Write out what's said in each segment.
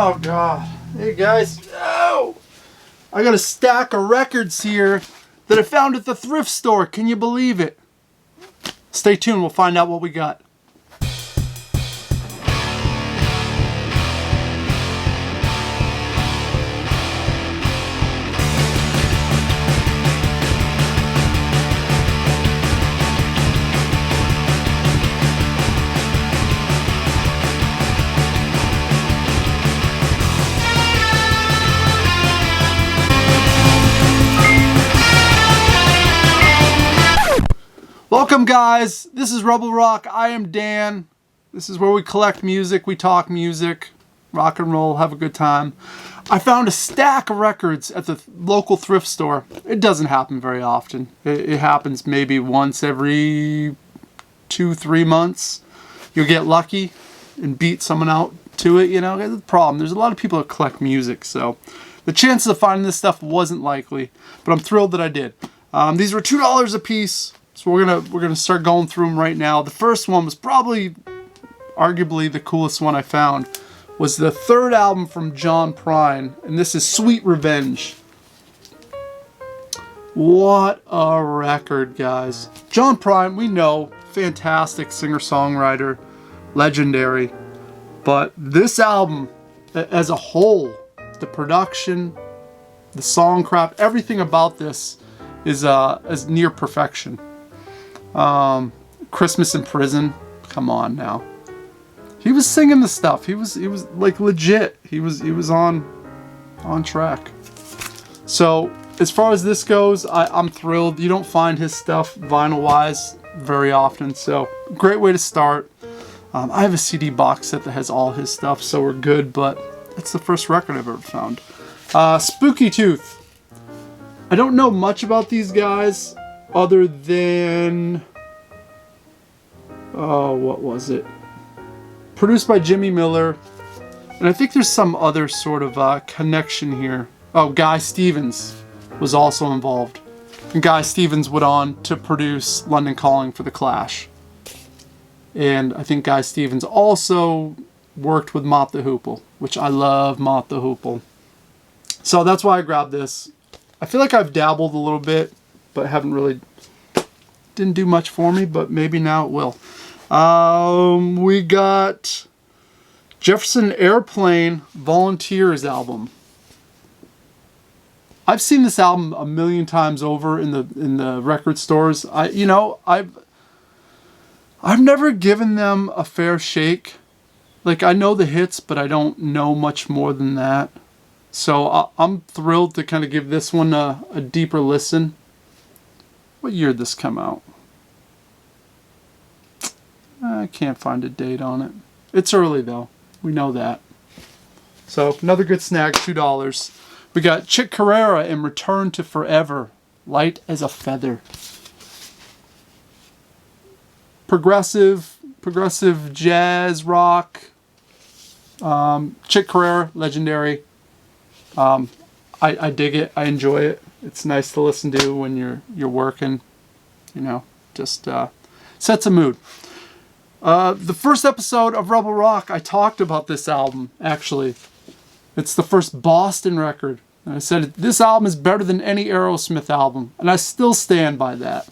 Oh God. Hey guys. Oh! I got a stack of records here that I found at the thrift store. Can you believe it? Stay tuned, we'll find out what we got. Welcome guys, this is Rebel Rock, I am Dan. This is where we collect music, we talk music, rock and roll, have a good time. I found a stack of records at the local thrift store. It doesn't happen very often. It happens maybe once every 2-3 months. You'll get lucky and beat someone out to it, you know. That's the problem. There's a lot of people that collect music, so the chances of finding this stuff wasn't likely, but I'm thrilled that I did. These were $2 a piece. So we're gonna start going through them right now. The first one was probably, arguably, the coolest one I found. Was the third album from John Prine, and this is Sweet Revenge. What a record, guys! John Prine, we know, fantastic singer-songwriter, legendary. But this album, as a whole, the production, the songcraft, everything about this is near perfection. Christmas in Prison, come on now. He was singing the stuff. He was like legit. He was on track. So as far as this goes, I'm thrilled. You don't find his stuff vinyl wise very often, so great way to start. I have a CD box set that has all his stuff, so we're good, but it's the first record I've ever found. Spooky Tooth. I don't know much about these guys other than, what was it? Produced by Jimmy Miller. And I think there's some other sort of connection here. Oh, Guy Stevens was also involved. And Guy Stevens went on to produce London Calling for The Clash. And I think Guy Stevens also worked with Mott the Hoople, which I love Mott the Hoople. So that's why I grabbed this. I feel like I've dabbled a little bit, but haven't really, didn't do much for me, but maybe now it will. We got Jefferson Airplane Volunteers album. I've seen this album a million times over in the record stores. I've never given them a fair shake. Like, I know the hits, but I don't know much more than that. So I'm thrilled to kind of give this one a deeper listen. What year did this come out? I can't find a date on it. It's early though. We know that. So another good snag, $2. We got Chick Corea in Return to Forever, Light as a Feather. Progressive jazz rock. Chick Corea, legendary. I dig it. I enjoy it. It's nice to listen to when you're working. You know, just sets a mood. The first episode of Rebel Rock, I talked about this album, actually. It's the first Boston record. And I said, this album is better than any Aerosmith album. And I still stand by that.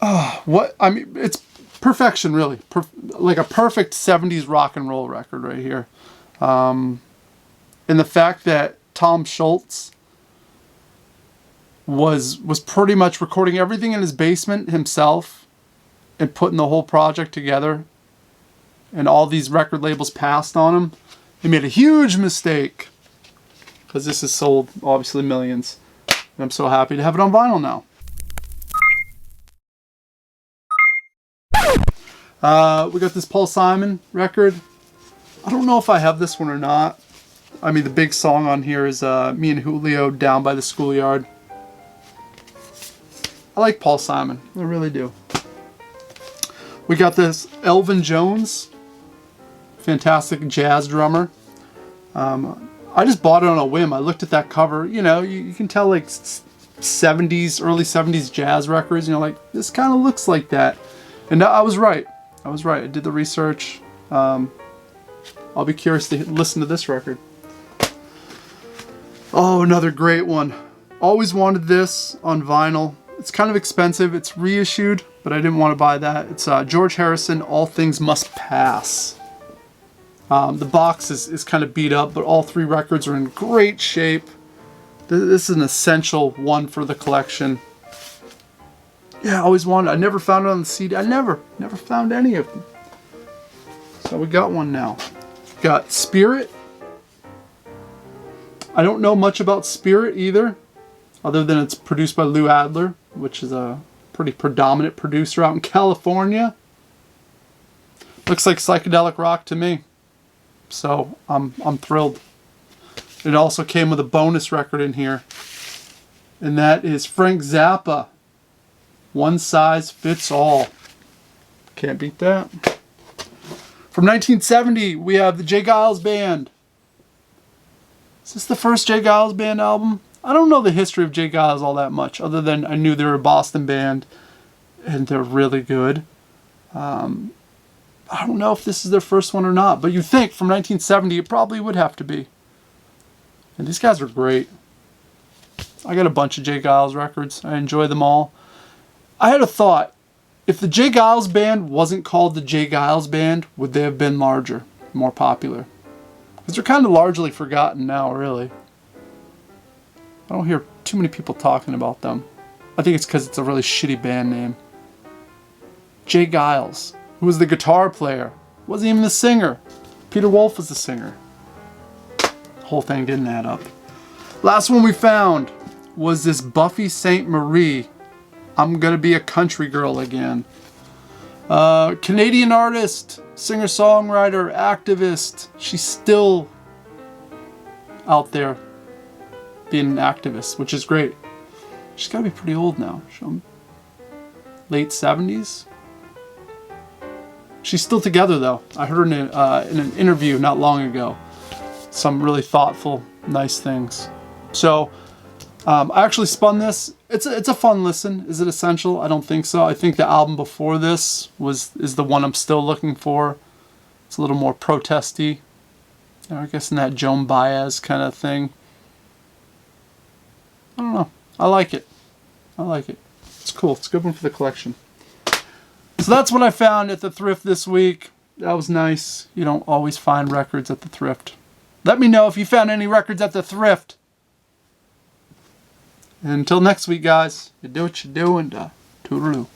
It's perfection, really. Like a perfect 70s rock and roll record right here. And the fact that Tom Schultz was pretty much recording everything in his basement himself and putting the whole project together, and all these record labels passed on him. He made a huge mistake, because this has sold obviously millions, and I'm so happy to have it on vinyl now. We got this Paul Simon record. I don't know if I have this one or not. I mean, the big song on here is me and Julio, Down by the Schoolyard. I like Paul Simon, I really do. We got this Elvin Jones, fantastic jazz drummer. I just bought it on a whim. I looked at that cover, you know, you can tell like 70s, early 70s jazz records, you know, like this kind of looks like that. And I was right. I did the research. I'll be curious to listen to this record. Oh, another great one. Always wanted this on vinyl. It's kind of expensive. It's reissued, but I didn't want to buy that. It's George Harrison, All Things Must Pass. The box is kind of beat up, but all 3 records are in great shape. This is an essential one for the collection. Yeah, I always wanted. I never found it on the CD. I never found any of them. So we got one now. Got Spirit. I don't know much about Spirit either, other than it's produced by Lou Adler, which is a pretty predominant producer out in California. Looks like psychedelic rock to me. So I'm thrilled. It also came with a bonus record in here, and that is Frank Zappa, One Size Fits All. Can't beat that. From 1970, we have the J. Geils Band. Is this the first J. Geils Band album? I don't know the history of J. Geils all that much, other than I knew they were a Boston band, and they're really good. I don't know if this is their first one or not, but you think from 1970 it probably would have to be. And these guys are great. I got a bunch of J. Geils records. I enjoy them all. I had a thought. If the J. Geils Band wasn't called the J. Geils Band, would they have been larger, more popular? Because they're kind of largely forgotten now, really. I don't hear too many people talking about them. I think it's because it's a really shitty band name. J. Geils, who was the guitar player, wasn't even the singer. Peter Wolf was the singer. The whole thing didn't add up. Last one we found was this Buffy St. Marie, I'm Gonna Be a Country Girl Again. Canadian artist, singer-songwriter, activist. She's still out there being an activist, which is great. She's gotta be pretty old now. Late 70s? She's still together though. I heard her in an interview not long ago. Some really thoughtful, nice things. So, I actually spun this. It's a fun listen. Is it essential? I don't think so. I think the album before this is the one I'm still looking for. It's a little more protesty. I guess in that Joan Baez kind of thing. I don't know. I like it. I like it. It's cool. It's a good one for the collection. So that's what I found at the thrift this week. That was nice. You don't always find records at the thrift. Let me know if you found any records at the thrift. And until next week, guys, you do what you do, and toodaloo.